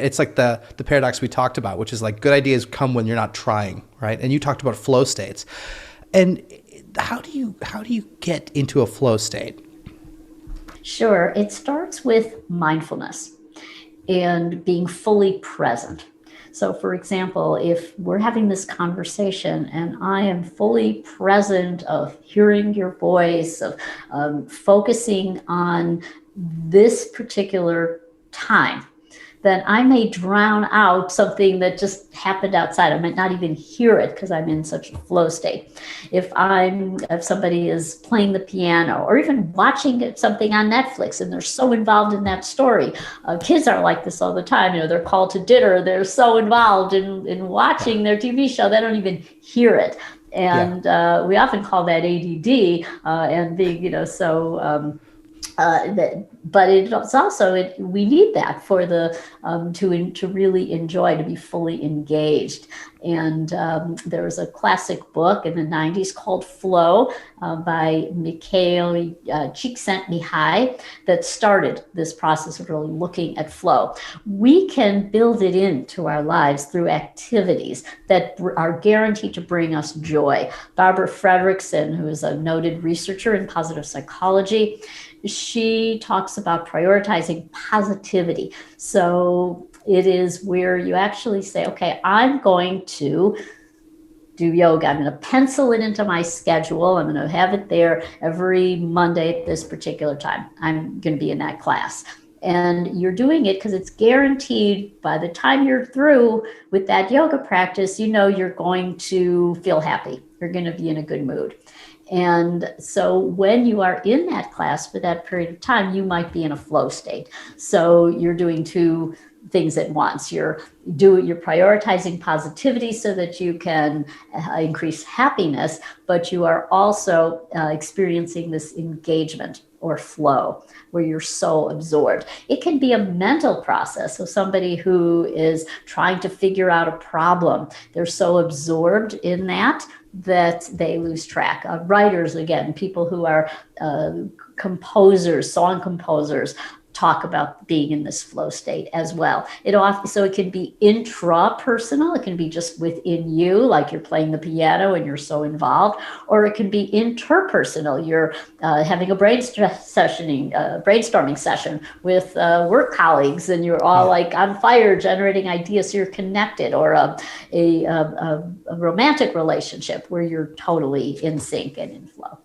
It's like the paradox we talked about, which is like good ideas come when you're not trying, right? And you talked about flow states. And how do you get into a flow state? Sure. It starts with mindfulness and being fully present. So, for example, if we're having this conversation and I am fully present of hearing your voice, of focusing on this particular time, then I may drown out something that just happened outside. I might not even hear it because I'm in such a flow state. If somebody is playing the piano or even watching something on Netflix and they're so involved in that story, kids are like this all the time. They're called to dinner. They're so involved in watching their TV show, they don't even hear it. Yeah. And we often call that ADD and being, but it's also we need that for the to really enjoy, to be fully engaged. And there was a classic book in the 90s called Flow by Mikhail Csikszentmihalyi that started this process of really looking at flow. We can build it into our lives through activities that are guaranteed to bring us joy. Barbara Fredrickson, who is a noted researcher in positive psychology, she talks about prioritizing positivity. So it is where you actually say, okay, I'm going to do yoga. I'm going to pencil it into my schedule. I'm going to have it there every Monday at this particular time. I'm going to be in that class. And you're doing it because it's guaranteed by the time you're through with that yoga practice, you're going to feel happy. You're going to be in a good mood. And so when you are in that class for that period of time, you might be in a flow state. So you're doing two things at once. You're prioritizing positivity so that you can increase happiness, but you are also experiencing this engagement or flow where you're so absorbed. It can be a mental process. So somebody who is trying to figure out a problem, they're so absorbed in that they lose track. Writers, again, people who are composers, song composers, talk about being in this flow state as well. So it can be intrapersonal. It can be just within you, like you're playing the piano and you're so involved, or it can be interpersonal. You're having a brainstorming session with work colleagues, and you're all like on fire, generating ideas. So you're connected, or a romantic relationship where you're totally in sync and in flow.